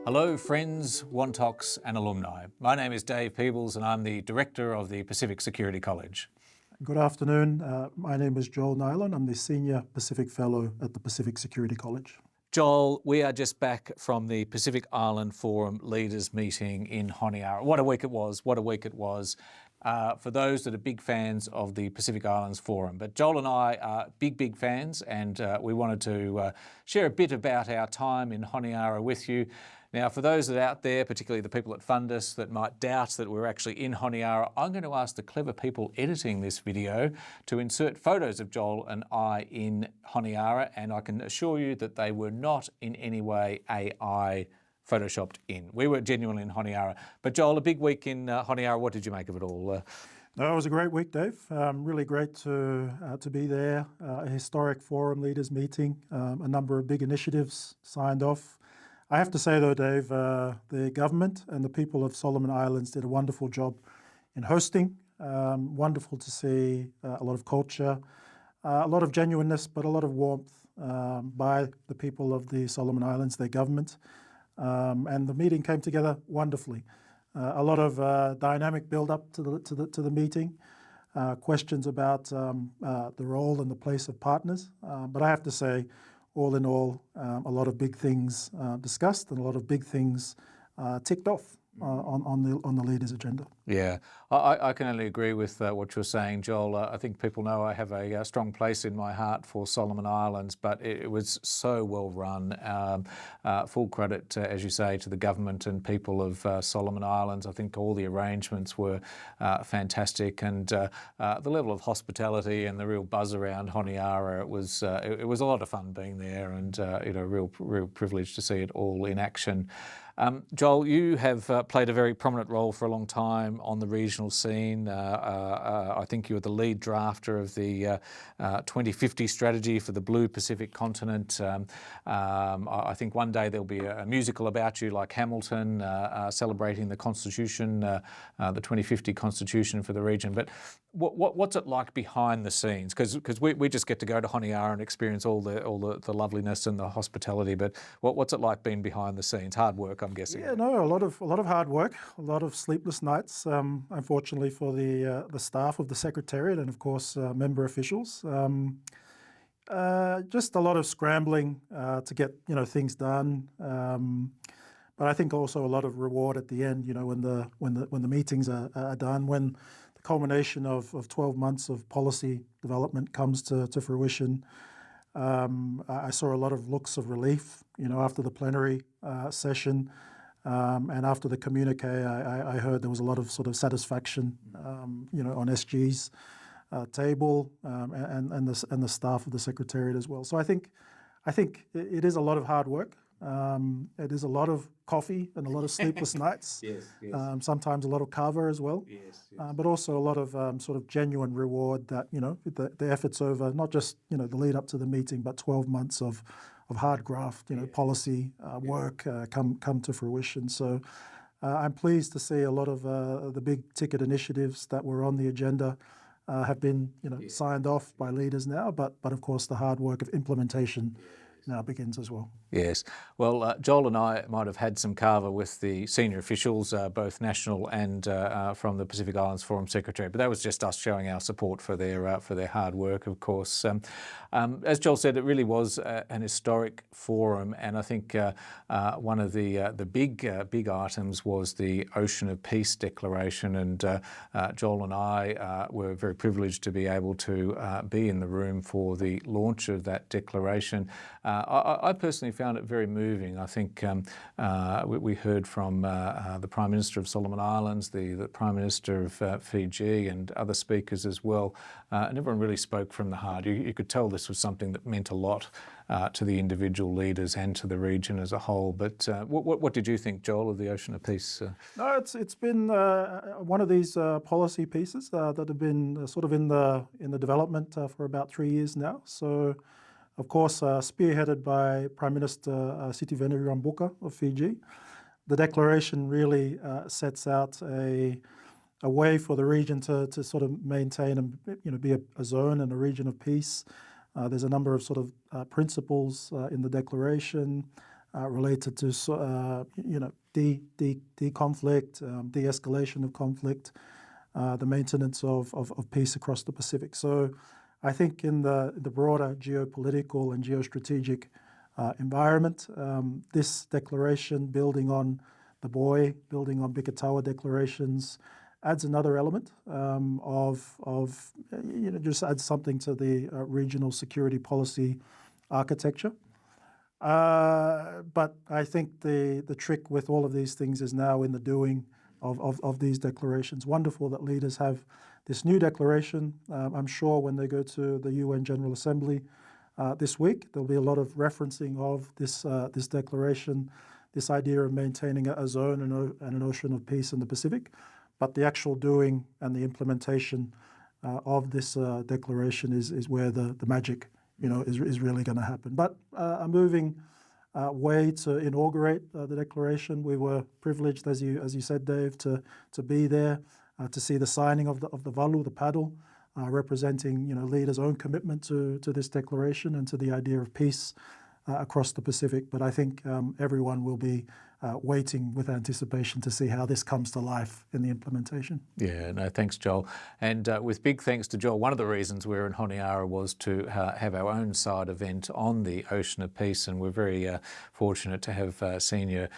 Hello friends, Wontoks and alumni. My name is Dave Peebles and I'm the Director of the Pacific Security College. Good afternoon. My name is Joel Nilon. I'm the Senior Pacific Fellow at the Pacific Security College. Joel, we are just back from the Pacific Island Forum Leaders Meeting in Honiara. What a week it was, what a week it was. For those that are big fans of the Pacific Islands Forum. But Joel and I are big fans, and we wanted to share a bit about our time in Honiara with you. Now, for those that are out there, particularly the people that fund us, that might doubt that we're actually in Honiara, I'm going to ask the clever people editing this video to insert photos of Joel and I in Honiara, and I can assure you that they were not in any way AI photoshopped in. We were genuinely in Honiara. But Joel, a big week in Honiara. What did you make of it all? No, it was a great week, Dave. Really great to be there. A historic forum leaders meeting. A number of big initiatives signed off. I have to say though, Dave, the government and the people of Solomon Islands did a wonderful job in hosting. Wonderful to see a lot of culture, a lot of genuineness, but a lot of warmth by the people of the Solomon Islands, their government. And the meeting came together wonderfully. A lot of dynamic build-up to the meeting, questions about the role and the place of partners. But I have to say, all in all, a lot of big things discussed and a lot of big things ticked off on the leaders' agenda. Yeah, I can only agree with what you're saying, Joel. I think people know I have a strong place in my heart for Solomon Islands, but it was so well run. Full credit, as you say, to the government and people of Solomon Islands. I think all the arrangements were fantastic, and the level of hospitality and the real buzz around Honiara, it was a lot of fun being there, and real privilege to see it all in action. Joel, you have played a very prominent role for a long time on the regional scene. I think you were the lead drafter of the 2050 strategy for the Blue Pacific continent. I think one day there'll be a musical about you like Hamilton, celebrating the Constitution, the 2050 Constitution for the region. But what's it like behind the scenes? Because we just get to go to Honiara and experience all the loveliness and the hospitality. But what's it like being behind the scenes? Hard work, I'm guessing. Yeah, no, a lot of hard work, a lot of sleepless nights. Unfortunately for the staff of the Secretariat and of course member officials. Just a lot of scrambling to get things done. But I think also a lot of reward at the end. When the meetings are done, when the culmination of 12 months of policy development comes to fruition. I saw a lot of looks of relief, after the plenary session, and after the communique, I heard there was a lot of sort of satisfaction, on SG's table and the staff of the Secretariat as well. So I think it is a lot of hard work. It is a lot of coffee and a lot of sleepless nights. Yes. Sometimes a lot of kava as well. Yes. But also a lot of sort of genuine reward that the efforts over not just the lead up to the meeting, but 12 months of hard graft, policy work come to fruition. So I'm pleased to see a lot of the big ticket initiatives that were on the agenda have been signed off by leaders now. But of course the hard work of implementation now begins as well. Yes. Well, Joel and I might have had some kava with the senior officials, both national and from the Pacific Islands Forum Secretary, but that was just us showing our support for their hard work, of course. As Joel said, it really was an historic forum, and I think one of the big items was the Ocean of Peace Declaration, and Joel and I were very privileged to be able to be in the room for the launch of that declaration. I personally found it very moving. I think we heard from the Prime Minister of Solomon Islands, the Prime Minister of Fiji, and other speakers as well, and everyone really spoke from the heart. You could tell this was something that meant a lot to the individual leaders and to the region as a whole. But what did you think, Joel, of the Ocean of Peace? No, it's been one of these policy pieces that have been sort of in the development for about 3 years now. So, of course, spearheaded by Prime Minister Sitiveni Rabuka of Fiji. The declaration really sets out a way for the region to sort of maintain and be a zone and a region of peace. There's a number of sort of principles in the declaration. related to de-conflict, de-escalation of conflict, the maintenance of peace across the Pacific. So I think in the broader geopolitical and geostrategic environment, this declaration, building on the Boy, building on Bikatawa declarations, adds another element just adds something to the regional security policy architecture. But I think the trick with all of these things is now in the doing of these declarations. Wonderful that leaders have this new declaration. I'm sure when they go to the UN General Assembly this week, there'll be a lot of referencing of this declaration, this idea of maintaining a zone and an ocean of peace in the Pacific. But the actual doing and the implementation of this declaration is where the magic, is really going to happen. But a moving way to inaugurate the declaration. We were privileged, as you said, Dave, to be there, to see the signing of the valu, the paddle, representing leaders' own commitment to this declaration and to the idea of peace across the Pacific. But I think everyone will be waiting with anticipation to see how this comes to life in the implementation. Yeah, no, thanks, Joel. And with big thanks to Joel, one of the reasons we're in Honiara was to have our own side event on the Ocean of Peace, and we're very fortunate to have senior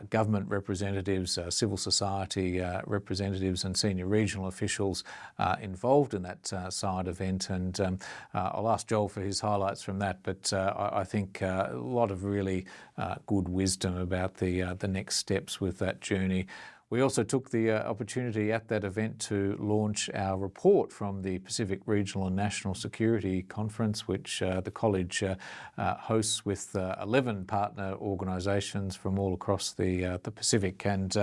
government representatives, civil society representatives and senior regional officials involved in that side event. And I'll ask Joel for his highlights from that, but I think a lot of really good wisdom about the next steps with that journey. We also took the opportunity at that event to launch our report from the Pacific Regional and National Security Conference, which the college hosts with 11 partner organisations from all across the Pacific. And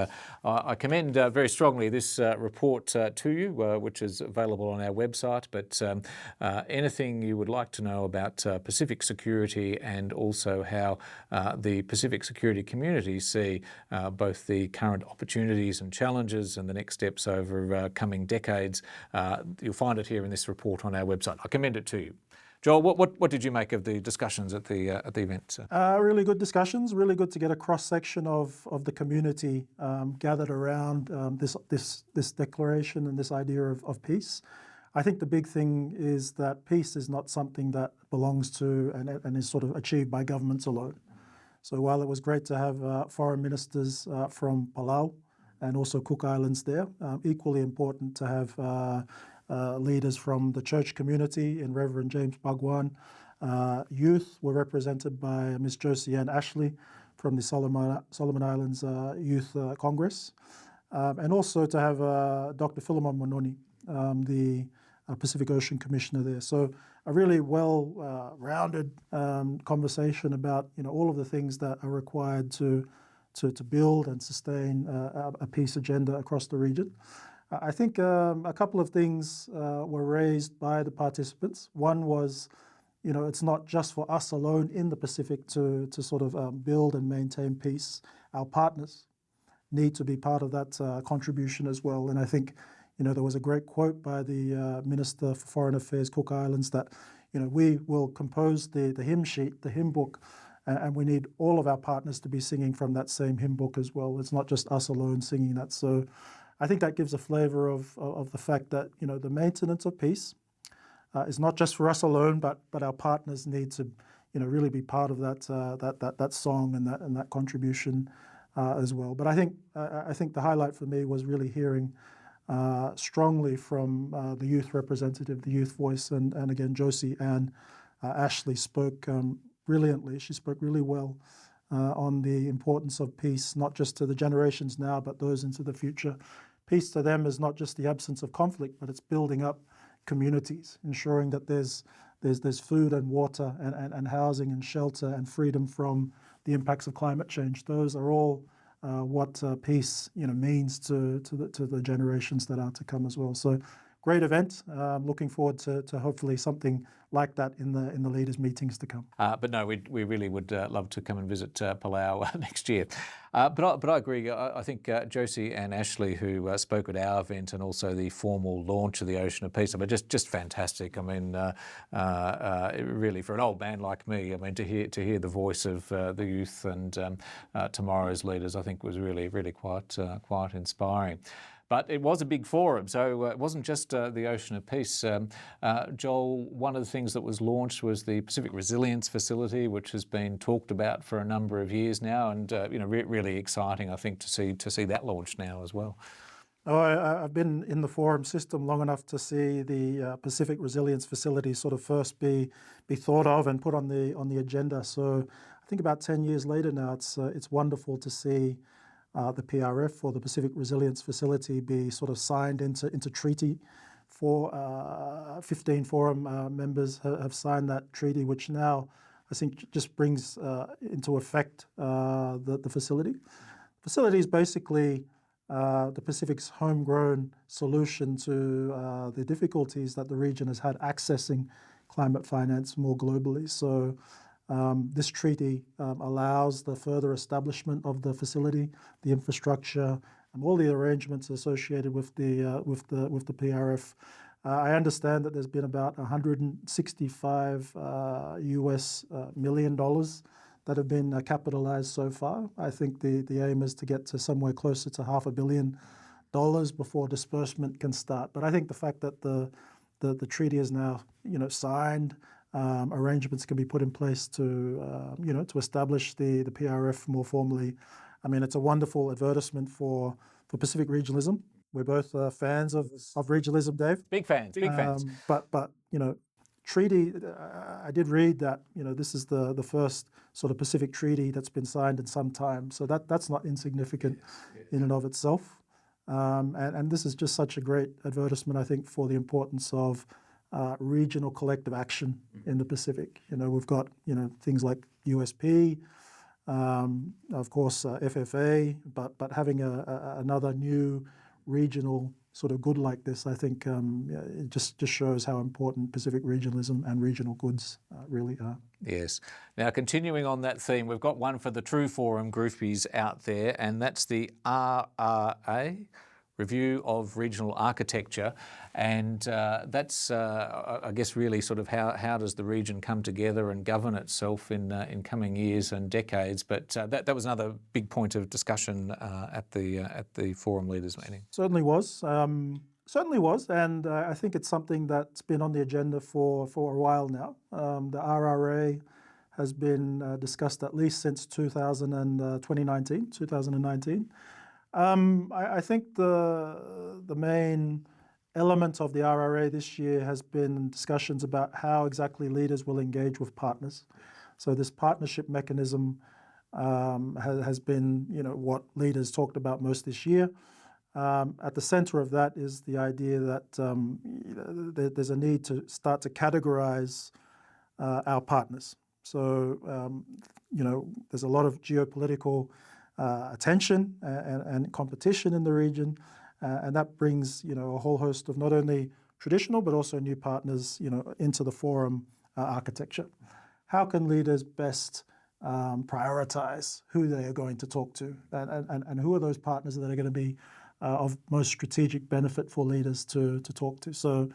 I commend very strongly this report to you, which is available on our website. But anything you would like to know about Pacific security and also how the Pacific security community see both the current opportunities and challenges and the next steps over coming decades, you'll find it here in this report on our website. I commend it to you. Joel, what did you make of the discussions at the event? Really good discussions. Really good to get a cross section of the community gathered around this declaration and this idea of peace. I think the big thing is that peace is not something that belongs to and is sort of achieved by governments alone. So while it was great to have foreign ministers from Palau and also Cook Islands there, equally important to have leaders from the church community in Reverend James Bhagwan. Youth were represented by Ms. Josie Ann Ashley from the Solomon Islands Youth Congress. And also to have Dr. Philemon Mononi, the Pacific Ocean Commissioner there. So a really well-rounded conversation about all of the things that are required to build and sustain a peace agenda across the region. I think a couple of things were raised by the participants. One was, it's not just for us alone in the Pacific to sort of build and maintain peace. Our partners need to be part of that contribution as well. And I think, there was a great quote by the Minister for Foreign Affairs, Cook Islands, that, we will compose the hymn sheet, the hymn book, and we need all of our partners to be singing from that same hymn book as well. It's not just us alone singing that. So I think that gives a flavour of the fact that, the maintenance of peace is not just for us alone, but our partners need to, really be part of that song and that contribution as well. But I think the highlight for me was really hearing strongly from the youth representative, the youth voice, and again, Josie Ann Ashley spoke brilliantly. She spoke really well on the importance of peace, not just to the generations now, but those into the future. Peace to them is not just the absence of conflict, but it's building up communities, ensuring that there's food and water and housing and shelter and freedom from the impacts of climate change. Those are all what peace means to the generations that are to come as well. So great event. Looking forward to hopefully something like that in the leaders' meetings to come. But no, we really would love to come and visit Palau next year. But I agree. I think Josie and Ashley, who spoke at our event, and also the formal launch of the Ocean of Peace, I mean, just fantastic. I mean, really for an old man like me, I mean, to hear the voice of the youth and tomorrow's leaders, I think was really quite inspiring. But it was a big forum, so it wasn't just the Ocean of Peace. Joel, one of the things that was launched was the Pacific Resilience Facility, which has been talked about for a number of years now, and really exciting, I think, to see that launched now as well. Oh, I've been in the forum system long enough to see the Pacific Resilience Facility sort of first be thought of and put on the agenda. So I think about 10 years later now, it's wonderful to see the PRF, or the Pacific Resilience Facility, be sort of signed into treaty. 15 forum members have signed that treaty, which now I think just brings into effect the facility. The facility is basically the Pacific's homegrown solution to the difficulties that the region has had accessing climate finance more globally. So this treaty allows the further establishment of the facility, the infrastructure, and all the arrangements associated with the PRF. I understand that there's been about $165 US million that have been capitalized so far. I think the aim is to get to somewhere closer to $500 million before disbursement can start. But I think the fact that the treaty is now signed, arrangements can be put in place to establish the PRF more formally. I mean, it's a wonderful advertisement for Pacific regionalism. We're both fans of regionalism, Dave. Big fans. But treaty. I did read that this is the first sort of Pacific treaty that's been signed in some time. So that's not insignificant in and of itself. And this is just such a great advertisement, I think, for the importance of regional collective action in the Pacific. We've got things like USP, of course FFA, but having another new regional sort of good like this, I think it just shows how important Pacific regionalism and regional goods really are. Yes. Now, continuing on that theme, we've got one for the true forum groupies out there, and that's the RRA, Review of Regional Architecture, and that's, I guess, really sort of how does the region come together and govern itself in coming years and decades. But that was another big point of discussion at the forum leaders meeting. Certainly was, and I think it's something that's been on the agenda for a while now. The RRA has been discussed at least since 2019. I think the main element of the RRA this year has been discussions about how exactly leaders will engage with partners. So this partnership mechanism has been, what leaders talked about most this year. At the center of that is the idea that there's a need to start to categorize our partners. So, there's a lot of geopolitical attention and competition in the region, and that brings a whole host of not only traditional but also new partners into the forum architecture. How can leaders best prioritize who they are going to talk to, and who are those partners that are going to be of most strategic benefit for leaders to talk to? So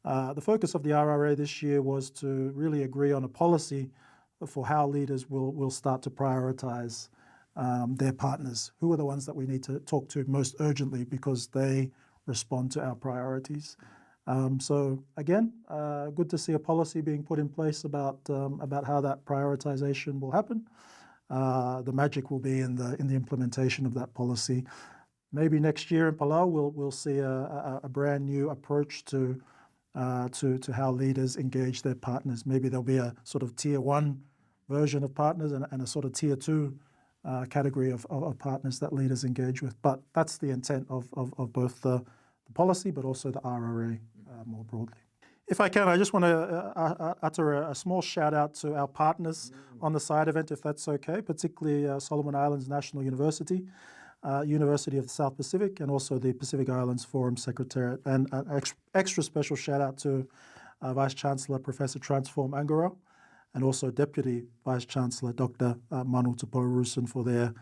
the focus of the RRA this year was to really agree on a policy for how leaders will start to prioritize their partners. Who are the ones that we need to talk to most urgently because they respond to our priorities? So again, good to see a policy being put in place about how that prioritization will happen. The magic will be in the implementation of that policy. Maybe next year in Palau we'll see a brand new approach to how leaders engage their partners. Maybe there'll be a sort of tier 1 version of partners and a sort of tier 2 category of partners that leaders engage with. But that's the intent of both the policy but also the RRA more broadly. If I can, I just want to utter a small shout out to our partners on the side event, if that's okay, particularly Solomon Islands National University. University of the South Pacific, and also the Pacific Islands Forum Secretariat. And an extra special shout out to Vice Chancellor Professor Transform Angara, and also Deputy Vice Chancellor Dr. Manu Tuporurusun for their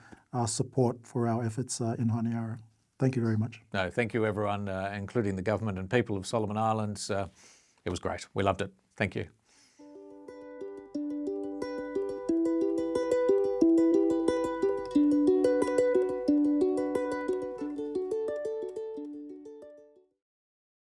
support for our efforts in Honiara. Thank you very much. No, thank you everyone, including the government and people of Solomon Islands. It was great. We loved it. Thank you.